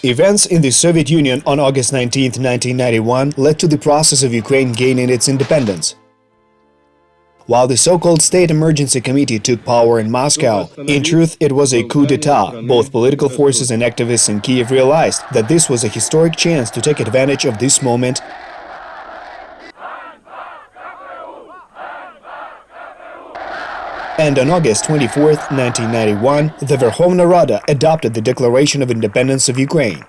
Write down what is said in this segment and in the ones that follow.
Events in the Soviet Union on August 19, 1991 led to the process of Ukraine gaining its independence. While the so-called State Emergency Committee took power in Moscow, in truth it was a coup d'etat. Both political forces and activists in Kiev realized that this was a historic chance to take advantage of this moment and on August 24, 1991, the Verkhovna Rada adopted the Declaration of Independence of Ukraine.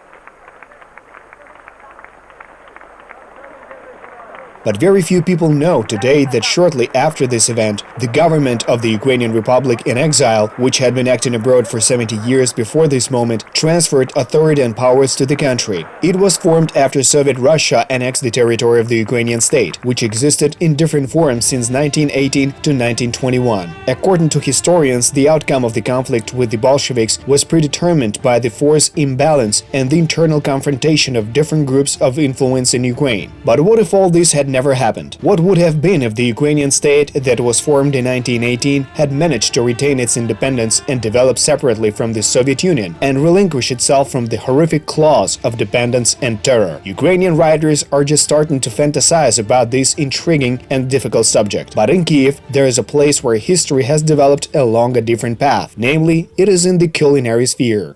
But very few people know today that shortly after this event, the government of the Ukrainian Republic in exile, which had been acting abroad for 70 years before this moment, transferred authority and powers to the country. It was formed after Soviet Russia annexed the territory of the Ukrainian state, which existed in different forms since 1918 to 1921. According to historians, the outcome of the conflict with the Bolsheviks was predetermined by the force imbalance and the internal confrontation of different groups of influence in Ukraine. But what if all this had never happened? What would have been if the Ukrainian state that was formed in 1918 had managed to retain its independence and develop separately from the Soviet Union and relinquish itself from the horrific claws of dependence and terror? Ukrainian writers are just starting to fantasize about this intriguing and difficult subject. But in Kiev, there is a place where history has developed along a different path, namely, it is in the culinary sphere.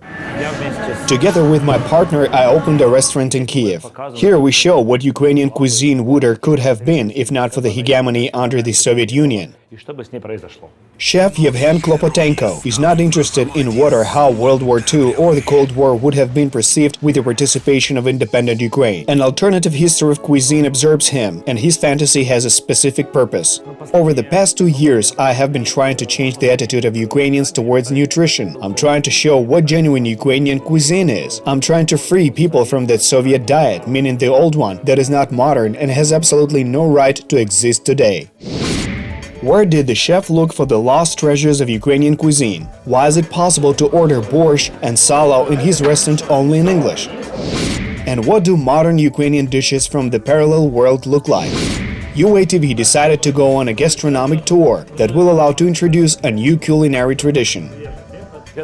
Together with my partner, I opened a restaurant in Kiev. Here we show what Ukrainian cuisine would or could have been if not for the hegemony under the Soviet Union. Chef Yevhen Klopotenko is not interested in what or how World War II or the Cold War would have been perceived with the participation of independent Ukraine. An alternative history of cuisine absorbs him, and his fantasy has a specific purpose. Over the past 2 years, I have been trying to change the attitude of Ukrainians towards nutrition. I'm trying to show what genuine Ukrainian cuisine is. I'm trying to free people from that Soviet diet, meaning the old one that is not modern and has absolutely no right to exist today. Where did the chef look for the lost treasures of Ukrainian cuisine? Why is it possible to order borscht and salo in his restaurant only in English? And what do modern Ukrainian dishes from the parallel world look like? UATV decided to go on a gastronomic tour that will allow to introduce a new culinary tradition.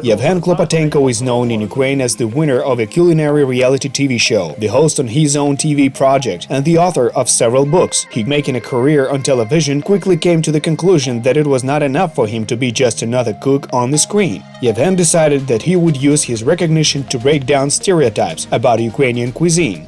Yevhen Klopotenko is known in Ukraine as the winner of a culinary reality TV show, the host on his own TV project, and the author of several books. He, making a career on television, quickly came to the conclusion that it was not enough for him to be just another cook on the screen. Yevhen decided that he would use his recognition to break down stereotypes about Ukrainian cuisine.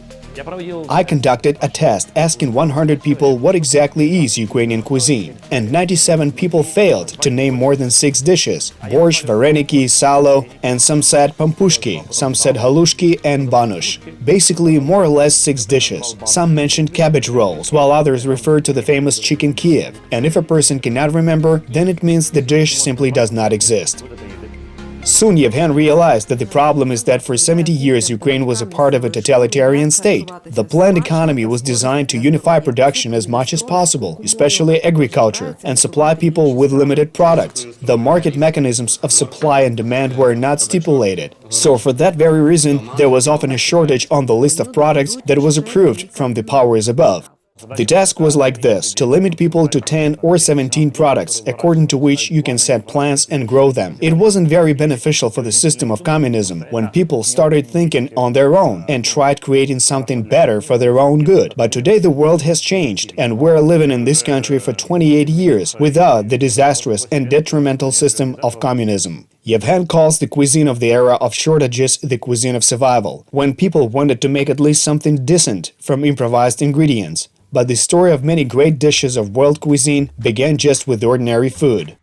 I conducted a test asking 100 people what exactly is Ukrainian cuisine, and 97 people failed to name more than 6 dishes: borscht, vareniki, salo, and some said pampushki, some said halushki and banush. Basically, more or less 6 dishes. Some mentioned cabbage rolls, while others referred to the famous chicken Kiev. And if a person cannot remember, then it means the dish simply does not exist. Soon Yevhen realized that the problem is that for 70 years Ukraine was a part of a totalitarian state. The planned economy was designed to unify production as much as possible, especially agriculture, and supply people with limited products. The market mechanisms of supply and demand were not stipulated. So for that very reason, there was often a shortage on the list of products that was approved from the powers above. The task was like this: to limit people to 10 or 17 products, according to which you can set plants and grow them. It wasn't very beneficial for the system of communism, when people started thinking on their own and tried creating something better for their own good. But today the world has changed, and we're living in this country for 28 years without the disastrous and detrimental system of communism. Yevhen calls the cuisine of the era of shortages the cuisine of survival, when people wanted to make at least something decent from improvised ingredients. But the story of many great dishes of world cuisine began just with ordinary food.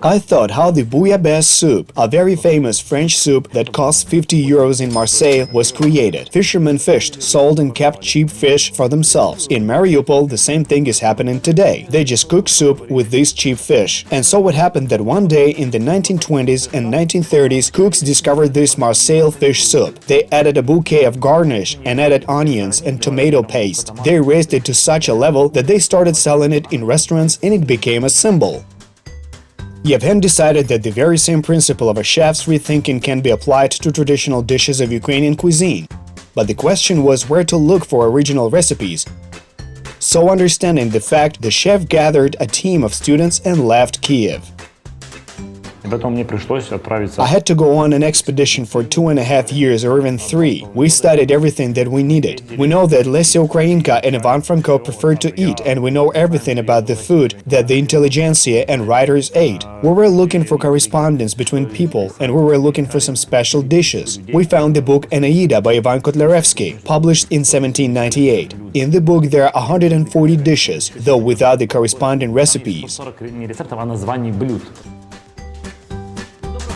I thought how the bouillabaisse soup, a very famous French soup that costs 50 euros in Marseille, was created. Fishermen fished, sold and kept cheap fish for themselves. In Mariupol, the same thing is happening today. They just cook soup with these cheap fish. And so it happened that one day in the 1920s and 1930s, cooks discovered this Marseille fish soup. They added a bouquet of garnish and added onions and tomato paste. They raised it to such a level that they started selling it in restaurants and it became a symbol. Yevhen decided that the very same principle of a chef's rethinking can be applied to traditional dishes of Ukrainian cuisine. But the question was where to look for original recipes. So understanding the fact, the chef gathered a team of students and left Kiev. I had to go on an expedition for 2.5 years or even 3. We studied everything that we needed. We know that Lesya Ukrainka and Yevhen Franko preferred to eat, and we know everything about the food that the intelligentsia and writers ate. We were looking for correspondence between people, and we were looking for some special dishes. We found the book Eneida by Ivan Kotlяревский, published in 1798. In the book there are 140 dishes, though without the corresponding recipes.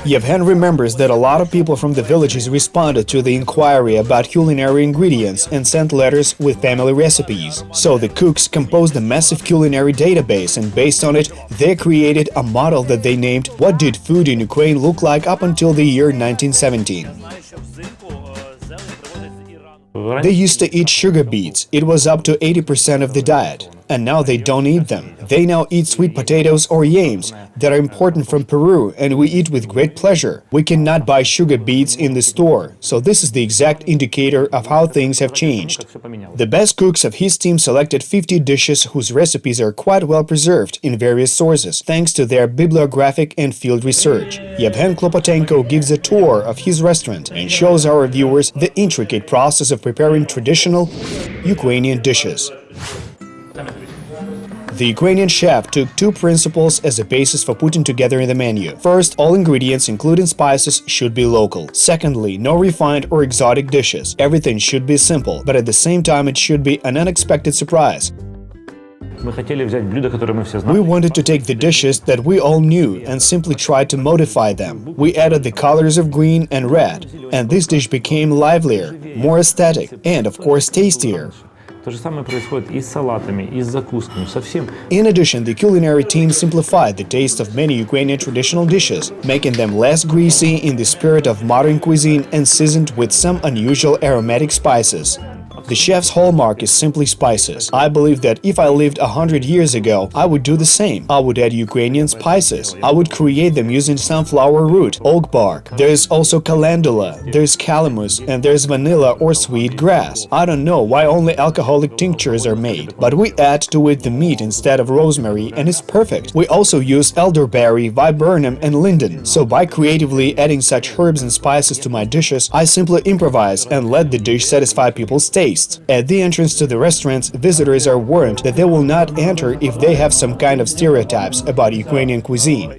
Yevhen remembers that a lot of people from the villages responded to the inquiry about culinary ingredients and sent letters with family recipes. So the cooks composed a massive culinary database, and based on it, they created a model that they named "What did food in Ukraine look like up until the year 1917?" They used to eat sugar beets. It was up to 80% of the diet. And now they don't eat them. They now eat sweet potatoes or yams that are imported from Peru, and we eat with great pleasure. We cannot buy sugar beets in the store, so this is the exact indicator of how things have changed. The best cooks of his team selected 50 dishes whose recipes are quite well preserved in various sources, thanks to their bibliographic and field research. Yevhen Klopotenko gives a tour of his restaurant and shows our viewers the intricate process of preparing traditional Ukrainian dishes. The Ukrainian chef took 2 principles as a basis for putting together the menu. First, all ingredients, including spices, should be local. Secondly, no refined or exotic dishes. Everything should be simple, but at the same time it should be an unexpected surprise. We wanted to take the dishes that we all knew and simply try to modify them. We added the colors of green and red, and this dish became livelier, more aesthetic, and of course tastier. In addition, the culinary team simplified the taste of many Ukrainian traditional dishes, making them less greasy in the spirit of modern cuisine and seasoned with some unusual aromatic spices. The chef's hallmark is simply spices. I believe that if I lived 100 years ago, I would do the same. I would add Ukrainian spices. I would create them using sunflower root, oak bark. There's also calendula, there's calamus, and there's vanilla or sweet grass. I don't know why only alcoholic tinctures are made, but we add to it the meat instead of rosemary, and it's perfect. We also use elderberry, viburnum, and linden. So by creatively adding such herbs and spices to my dishes, I simply improvise and let the dish satisfy people's taste. At the entrance to the restaurants, visitors are warned that they will not enter if they have some kind of stereotypes about Ukrainian cuisine.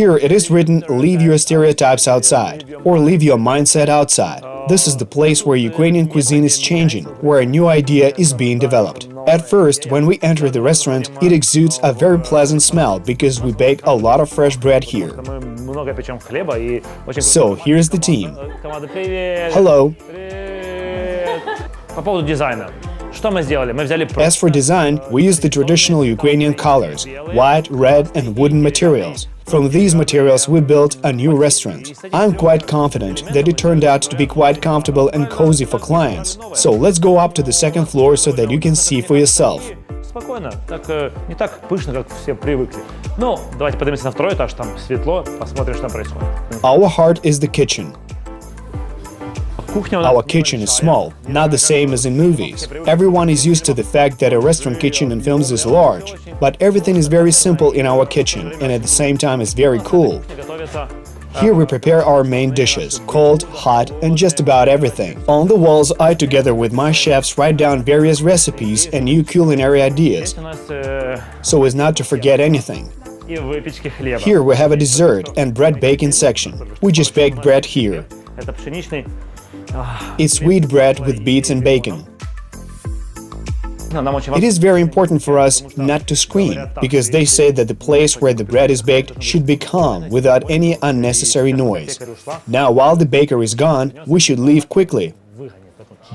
Here it is written, "Leave your stereotypes outside," or "Leave your mindset outside." This is the place where Ukrainian cuisine is changing, where a new idea is being developed. At first, when we enter the restaurant, it exudes a very pleasant smell because we bake a lot of fresh bread here. So, here's the team. Hello. As for design, we use the traditional Ukrainian colors, white, red, and wooden materials. From these materials we built a new restaurant. I'm quite confident that it turned out to be quite comfortable and cozy for clients. So let's go up to the second floor so that you can see for yourself. Our heart is the kitchen. Our kitchen is small, not the same as in movies. Everyone is used to the fact that a restaurant kitchen in films is large, but everything is very simple in our kitchen, and at the same time is very cool. Here we prepare our main dishes, cold, hot, and just about everything. On the walls, I together with my chefs write down various recipes and new culinary ideas, so as not to forget anything. Here we have a dessert and bread baking section. We just bake bread here. It's wheat bread with beets and bacon. It is very important for us not to scream, because they say that the place where the bread is baked should be calm, without any unnecessary noise. Now, while the baker is gone, we should leave quickly.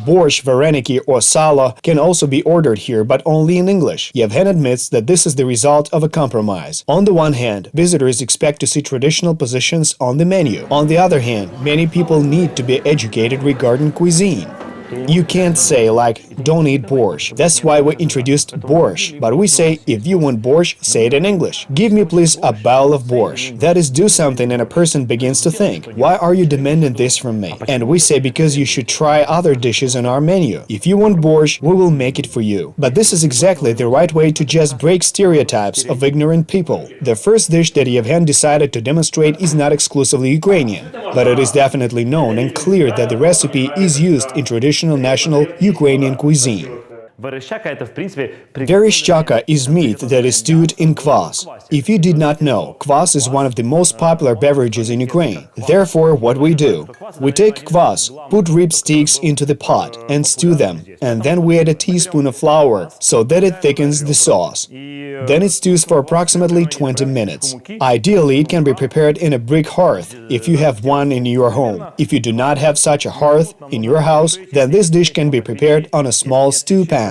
Borscht, vareniki or salo can also be ordered here, but only in English. Yevhen admits that this is the result of a compromise. On the one hand, visitors expect to see traditional positions on the menu. On the other hand, many people need to be educated regarding cuisine. You can't say like, don't eat borscht. That's why we introduced borscht. But we say, if you want borscht, say it in English. Give me please a bowl of borscht. That is, do something and a person begins to think, why are you demanding this from me? And we say, because you should try other dishes on our menu. If you want borscht, we will make it for you. But this is exactly the right way to just break stereotypes of ignorant people. The first dish that Yevhen decided to demonstrate is not exclusively Ukrainian, but it is definitely known and clear that the recipe is used in traditional national Ukrainian cuisine. Vereshchaka is meat that is stewed in kvass. If you did not know, kvass is one of the most popular beverages in Ukraine. Therefore, what we do? We take kvass, put rib sticks into the pot and stew them, and then we add a teaspoon of flour so that it thickens the sauce. Then it stews for approximately 20 minutes. Ideally, it can be prepared in a brick hearth, if you have one in your home. If you do not have such a hearth in your house, then this dish can be prepared on a small stew pan.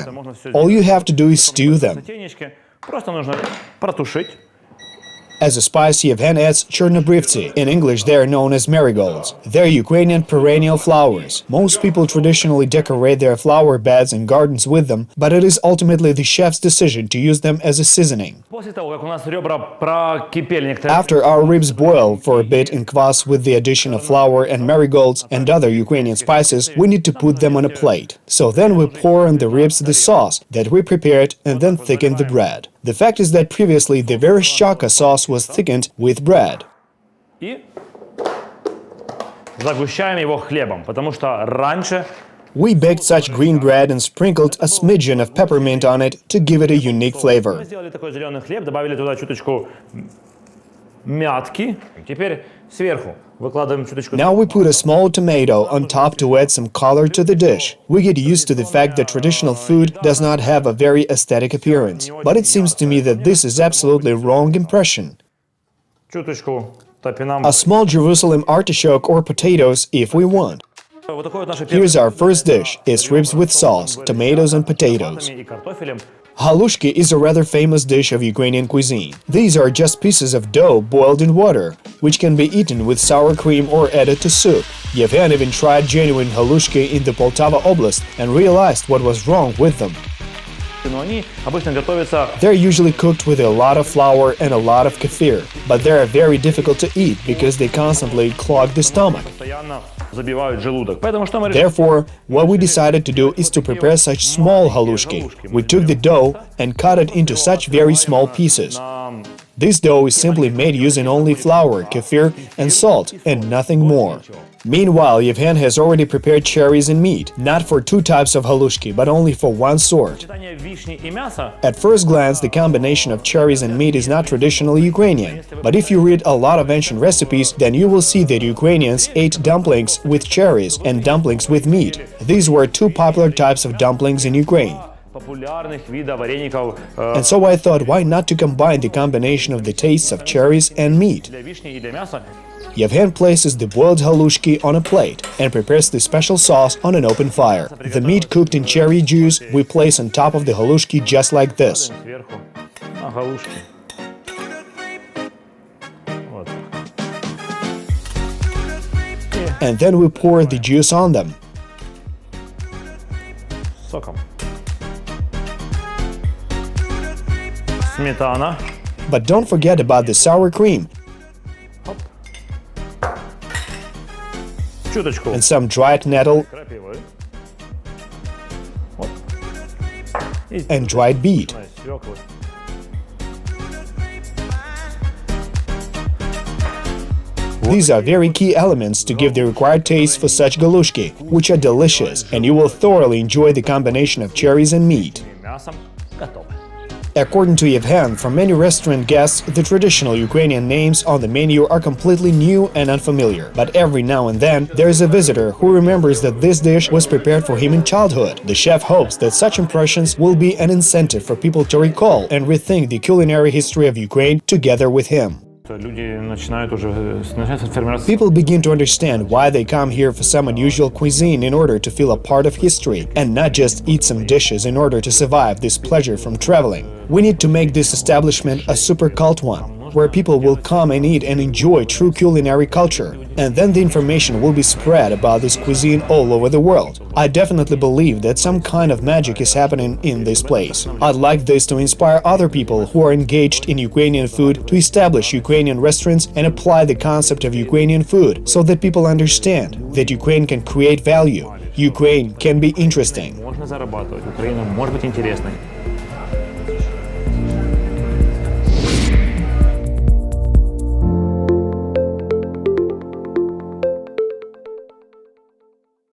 All you have to do is stew them. As a spice, Yevhen adds chernobrivtsi. In English, they are known as marigolds. They're Ukrainian perennial flowers. Most people traditionally decorate their flower beds and gardens with them, but it is ultimately the chef's decision to use them as a seasoning. After our ribs boil for a bit in kvass with the addition of flour and marigolds and other Ukrainian spices, we need to put them on a plate. So then we pour on the ribs the sauce that we prepared and then thicken the bread. The fact is that previously the vereshchaka sauce was thickened with bread. We baked such green bread and sprinkled a smidgen of peppermint on it to give it a unique flavor. Now we put a small tomato on top to add some color to the dish. We get used to the fact that traditional food does not have a very aesthetic appearance, but it seems to me that this is absolutely wrong impression. A small Jerusalem artichoke or potatoes if we want. Here's our first dish. It's ribs with sauce, tomatoes and potatoes. Halushki is a rather famous dish of Ukrainian cuisine. These are just pieces of dough boiled in water, which can be eaten with sour cream or added to soup. Yevhen even tried genuine halushki in the Poltava Oblast and realized what was wrong with them. They're usually cooked with a lot of flour and a lot of kefir, but they are very difficult to eat because they constantly clog the stomach. Therefore, what we decided to do is to prepare such small halushki. We took the dough and cut it into such very small pieces. This dough is simply made using only flour, kefir and salt, and nothing more. Meanwhile, Yevhen has already prepared cherries and meat, not for two types of halushki, but only for one sort. At first glance, the combination of cherries and meat is not traditionally Ukrainian, but if you read a lot of ancient recipes, then you will see that Ukrainians ate dumplings with cherries and dumplings with meat. These were two popular types of dumplings in Ukraine. And so I thought, why not to combine the combination of the tastes of cherries and meat? Yevhen places the boiled halushki on a plate and prepares the special sauce on an open fire. The meat cooked in cherry juice we place on top of the halushki just like this. And then we pour the juice on them. But don't forget about the sour cream and some dried nettle and dried beet. These are very key elements to give the required taste for such galushki, which are delicious, and you will thoroughly enjoy the combination of cherries and meat. According to Yevhen, for many restaurant guests, the traditional Ukrainian names on the menu are completely new and unfamiliar. But every now and then, there is a visitor who remembers that this dish was prepared for him in childhood. The chef hopes that such impressions will be an incentive for people to recall and rethink the culinary history of Ukraine together with him. People begin to understand why they come here for some unusual cuisine in order to feel a part of history, and not just eat some dishes in order to survive this pleasure from traveling. We need to make this establishment a super cult one. where people will come and eat and enjoy true culinary culture. And then the information will be spread about this cuisine all over the world. I definitely believe that some kind of magic is happening in this place. I'd like this to inspire other people who are engaged in Ukrainian food to establish Ukrainian restaurants and apply the concept of Ukrainian food so that people understand that Ukraine can create value. Ukraine can be interesting. Можно зарабатывать. Украина может быть интересной.